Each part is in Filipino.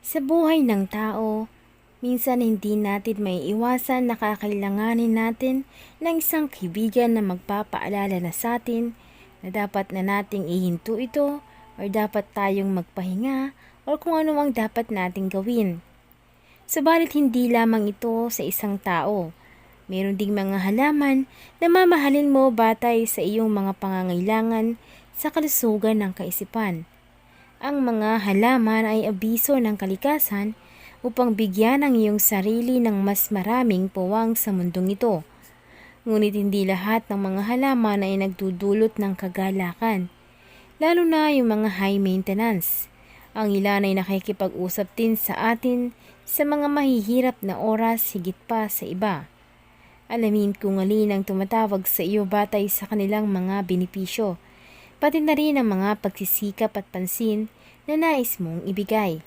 Sa buhay ng tao, minsan hindi natin maiiwasan na kakailanganin natin ng isang kaibigan na magpapaalala na sa atin na dapat na nating ihinto ito or dapat tayong magpahinga or kung ano ang dapat nating gawin. Subalit hindi lamang ito sa isang tao. Meron ding mga halaman na mamahalin mo batay sa iyong mga pangangailangan sa kalusugan ng kaisipan. Ang mga halaman ay abiso ng kalikasan upang bigyan ang iyong sarili ng mas maraming puwang sa mundong ito. Ngunit hindi lahat ng mga halaman ay nagdudulot ng kagalakan, lalo na yung mga high maintenance. Ang ilan ay nakikipag-usap din sa atin sa mga mahihirap na oras higit pa sa iba. Alamin kung alin ang tumatawag sa iyo batay sa kanilang mga benepisyo, pati na rin ang mga pagsisikap at pansin na nais mong ibigay.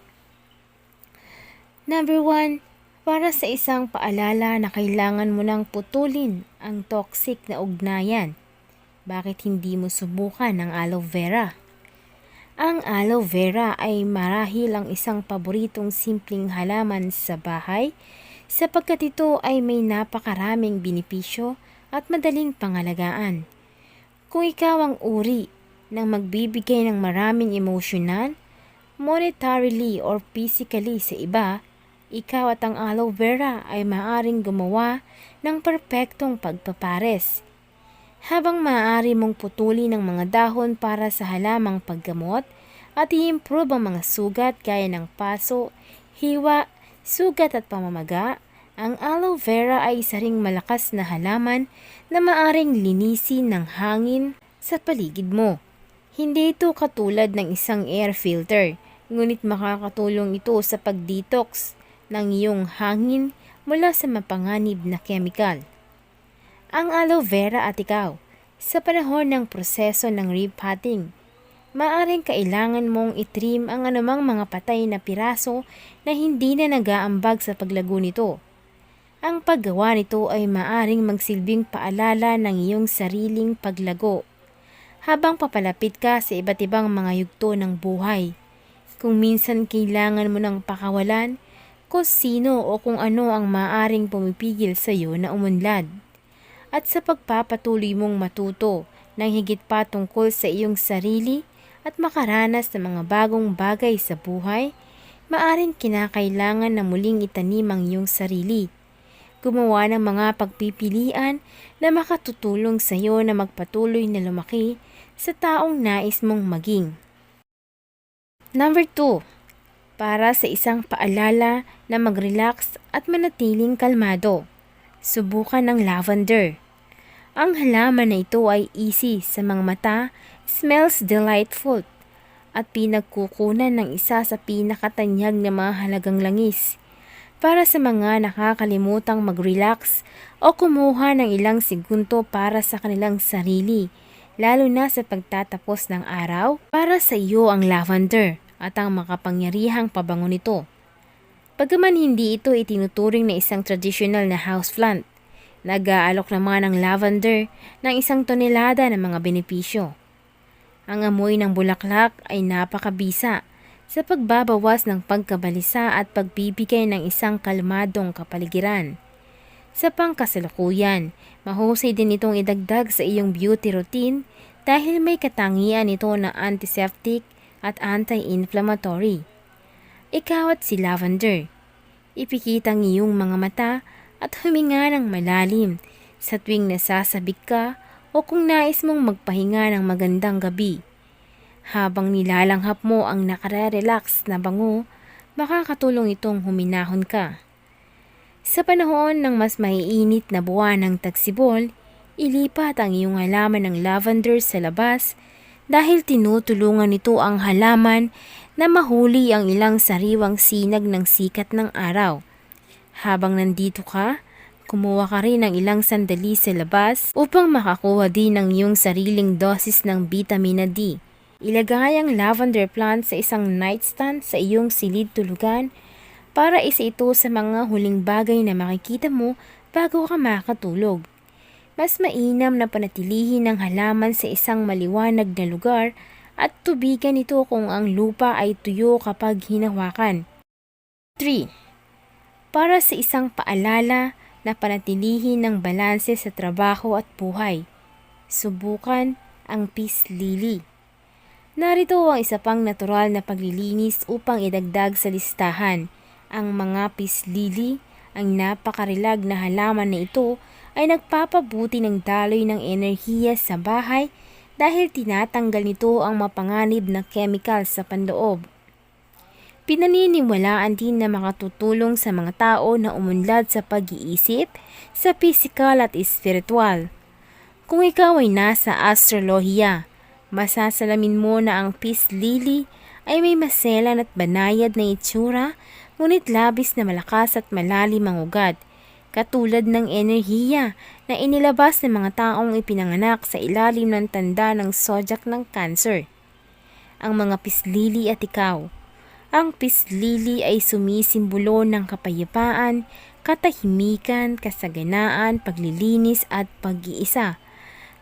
Number 1, para sa isang paalala na kailangan mo nang putulin ang toxic na ugnayan. Bakit hindi mo subukan ang aloe vera? Ang aloe vera ay marahil ang isang paboritong simpleng halaman sa bahay sapagkat ito ay may napakaraming benepisyo at madaling pangalagaan. Kung ikaw ang uri ng magbibigay ng maraming emosyonal, monetarily or physically sa iba, ikaw at ang aloe vera ay maaaring gumawa ng perpektong pagpapares. Habang maaari mong putulin ang mga dahon para sa halamang paggamot at i-improve ang mga sugat gaya ng paso, hiwa, sugat at pamamaga, ang aloe vera ay isa ring malakas na halaman na maaring linisin ng hangin sa paligid mo. Hindi ito katulad ng isang air filter, ngunit makakatulong ito sa pag-detox ng iyong hangin mula sa mapanganib na chemical. Ang aloe vera at ikaw, sa panahon ng proseso ng repotting, maaaring kailangan mong itrim ang anumang mga patay na piraso na hindi na nag-aambag sa paglago nito. Ang paggawa nito ay maaaring magsilbing paalala ng iyong sariling paglago habang papalapit ka sa iba't ibang mga yugto ng buhay. Kung minsan kailangan mo ng pakawalan kung sino o kung ano ang maaaring pumipigil sa iyo na umunlad. At sa pagpapatuloy mong matuto ng higit pa tungkol sa iyong sarili at makaranas ng mga bagong bagay sa buhay, maaaring kinakailangan na muling itanim ang iyong sarili. Gumawa ng mga pagpipilian na makatutulong sa iyo na magpatuloy na lumaki sa taong nais mong maging. Number 2, para sa isang paalala na mag-relax at manatiling kalmado. Subukan ng lavender. Ang halaman na ito ay easy sa mga mata, smells delightful, at pinagkukunan ng isa sa pinakatanyag na mga halagang langis. Para sa mga nakakalimutang mag-relax o kumuha ng ilang segundo para sa kanilang sarili, lalo na sa pagtatapos ng araw, para sa iyo ang lavender at ang makapangyarihang pabango nito. Bagaman hindi ito itinuturing na isang traditional na houseplant, nag-aalok naman ang lavender ng 1 tonelada ng mga benepisyo. Ang amoy ng bulaklak ay napakabisa sa pagbabawas ng pagkabalisa at pagbibigay ng isang kalmadong kapaligiran. Sa pangkasalukuyan, mahusay din itong idagdag sa iyong beauty routine dahil may katangian ito na antiseptic at anti-inflammatory. Ikaw at si lavender, ipikit ang iyong mga mata at huminga ng malalim sa tuwing nasasabik ka o kung nais mong magpahinga ng magandang gabi. Habang nilalanghap mo ang nakare-relax na bango, makakatulong itong huminahon ka. Sa panahon ng mas maiinit na buwan ng tagsibol, ilipat ang iyong halaman ng lavender sa labas dahil tinutulungan nito ang halaman na mahuli ang ilang sariwang sinag ng sikat ng araw. Habang nandito ka, kumuha ka rin ng ilang sandali sa labas upang makakuha din ng iyong sariling dosis ng vitamina D. Ilagay ang lavender plant sa isang nightstand sa iyong silid tulugan para isa ito sa mga huling bagay na makikita mo bago ka makatulog. Mas mainam na panatilihin ang halaman sa isang maliwanag na lugar at tubigan ito kung ang lupa ay tuyo kapag hinawakan. 3. Para sa isang paalala na panatilihin ng balanse sa trabaho at buhay, subukan ang Peace Lily. Narito ang isa pang natural na paglilinis upang idagdag sa listahan. Ang mga Peace Lily, ang napakarilag na halaman na ito, ay nagpapabuti ng daloy ng enerhiya sa bahay dahil tinatanggal nito ang mapanganib na chemical sa panloob. Pinaniniwalaan din na makatutulong sa mga tao na umunlad sa pag-iisip, sa pisikal at espiritual. Kung ikaw ay nasa astrolohiya, masasalamin mo na ang Peace Lily ay may maselan at banayad na itsura, ngunit labis na malakas at malalim ang ugat, katulad ng enerhiya na inilabas ng mga taong ipinanganak sa ilalim ng tanda ng zodiac ng Cancer. Ang mga Peace Lily at ikaw. Ang Peace Lily ay sumisimbolo ng kapayapaan, katahimikan, kasaganaan, paglilinis at pag-iisa.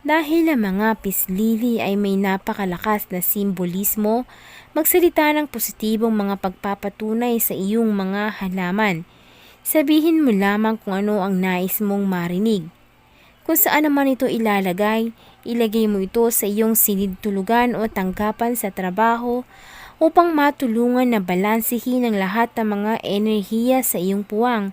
Dahil ang mga Peace Lily ay may napakalakas na simbolismo, magsalita ng positibong mga pagpapatunay sa iyong mga halaman. Sabihin mo lamang kung ano ang nais mong marinig. Kung saan naman ito ilalagay, ilagay mo ito sa iyong silid-tulugan o tanggapan sa trabaho upang matulungan na balansehin ang lahat ng mga enerhiya sa iyong puwang.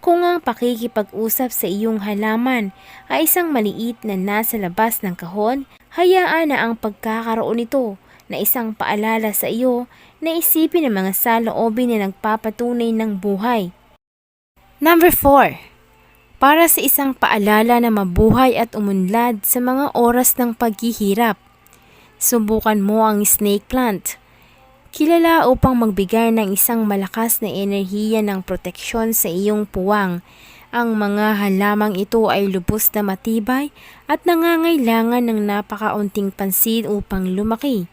Kung ang pakikipag-usap sa iyong halaman ay isang maliit na nasa labas ng kahon, hayaan na ang pagkakaroon nito na isang paalala sa iyo na isipin ang mga saloobin na nagpapatunay ng buhay. Number 4. Para sa isang paalala na mabuhay at umunlad sa mga oras ng paghihirap, subukan mo ang snake plant. Kilala upang magbigay ng isang malakas na enerhiya ng proteksyon sa iyong puwang. Ang mga halamang ito ay lubos na matibay at nangangailangan ng napakaunting pansin upang lumaki.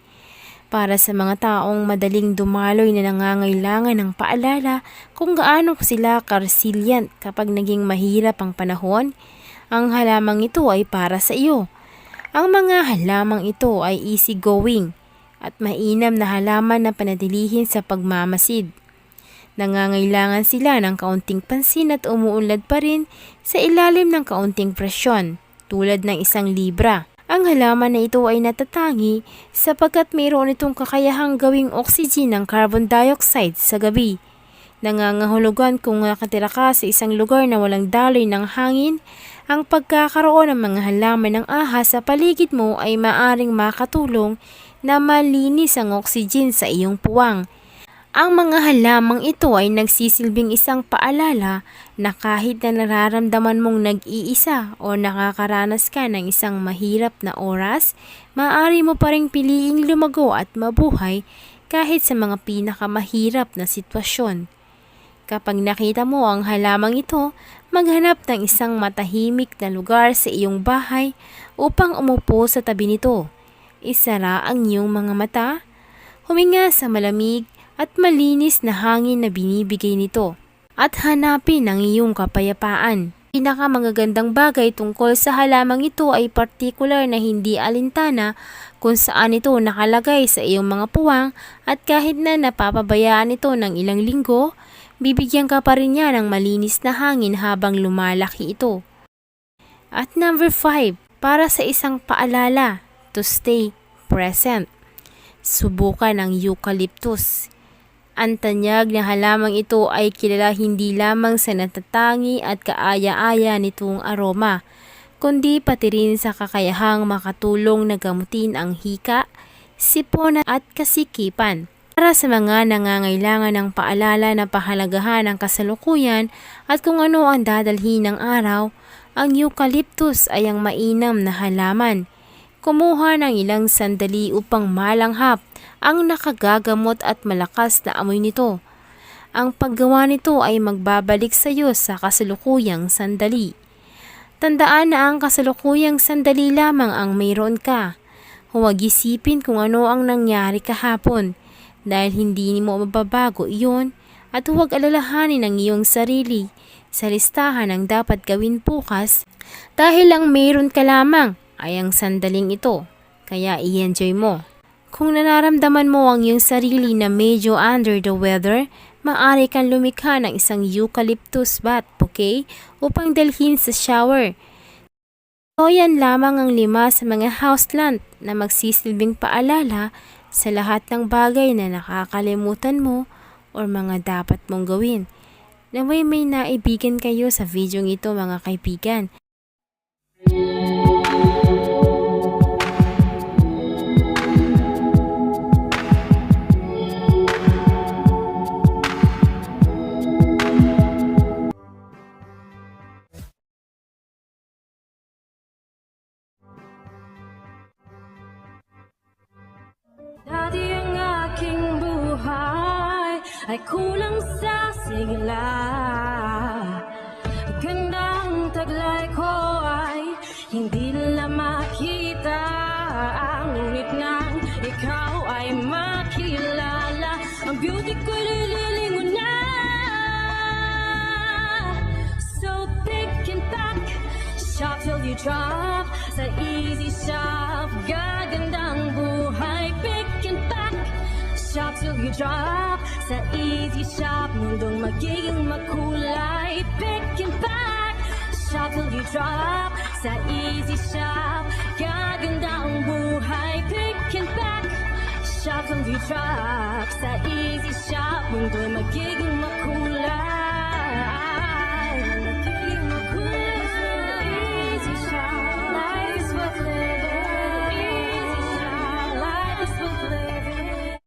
Para sa mga taong madaling dumaloy na nangangailangan ng paalala kung gaano sila ka-resilient kapag naging mahirap ang panahon, ang halamang ito ay para sa iyo. Ang mga halamang ito ay easygoing at mainam na halaman na panatilihin sa pagmamasid. Nangangailangan sila ng kaunting pansin at umuunlad pa rin sa ilalim ng kaunting presyon, tulad ng isang libra. Ang halaman na ito ay natatangi sapagkat mayroon itong kakayahang gawing oxygen ng carbon dioxide sa gabi. Nangangahulugan kung nakatira ka sa isang lugar na walang daloy ng hangin, ang pagkakaroon ng mga halaman ng ahas sa paligid mo ay maaring makatulong na malinis ang oxygen sa iyong puwang. Ang mga halamang ito ay nagsisilbing isang paalala na kahit na nararamdaman mong nag-iisa o nakakaranas ka ng isang mahirap na oras, maaari mo pa ring piliing lumago at mabuhay kahit sa mga pinakamahirap na sitwasyon. Kapag nakita mo ang halamang ito, maghanap ng isang matahimik na lugar sa iyong bahay upang umupo sa tabi nito. Isara ang iyong mga mata, huminga sa malamig at malinis na hangin na binibigay nito, at hanapin ang iyong kapayapaan. Pinakamagagandang bagay tungkol sa halamang ito ay partikular na hindi alintana kung saan ito nakalagay sa iyong mga puwang, at kahit na napapabayaan ito ng ilang linggo, bibigyan ka pa rin niya ng malinis na hangin habang lumalaki ito. At number 5, para sa isang paalala to stay present, subukan ang eucalyptus. Ang tanyag na halamang ito ay kilala hindi lamang sa natatangi at kaaya-aya nitong aroma, kundi pati rin sa kakayahang makatulong na gamutin ang hika, sipon at kasikipan. Para sa mga nangangailangan ng paalala na pahalagahan ang kasalukuyan at kung ano ang dadalhin ng araw, ang eucalyptus ay ang mainam na halaman. Kumuha ng ilang sandali upang malanghap ang nakagagamot at malakas na amoy nito. Ang paggawa nito ay magbabalik sa iyo sa kasalukuyang sandali. Tandaan na ang kasalukuyang sandali lamang ang mayroon ka. Huwag isipin kung ano ang nangyari kahapon dahil hindi mo mababago iyon, at huwag alalahanin ang iyong sarili sa listahan ng dapat gawin bukas dahil ang mayroon ka lamang ay ang sandaling ito, kaya i-enjoy mo. Kung nararamdaman mo ang iyong sarili na medyo under the weather, Maaari kang lumikha ng isang eucalyptus bat bouquet upang dalhin sa shower. So yan lamang ang 5 sa mga houseplant na magsisilbing paalala sa lahat ng bagay na nakakalimutan mo o mga dapat mong gawin. Naway may naibigan kayo sa video ito mga kaibigan. Dati ang aking buhay ay kulang sa sigla. Gandang taglay ko ay hindi nila makita. Ngunit nang ikaw ay makilala, ang beauty ko'y lililingon na. So pick and pack, shop till you drop. Sa easy shop, gagandang buhay. Pick and pack, shop till you drop. Sa easy shop, mundong magiging makulay. Pick and pack, shop till you drop. Sa easy shop, gagandang buhay. Pick and pack, shop till you drop. Sa easy shop, mundong magiging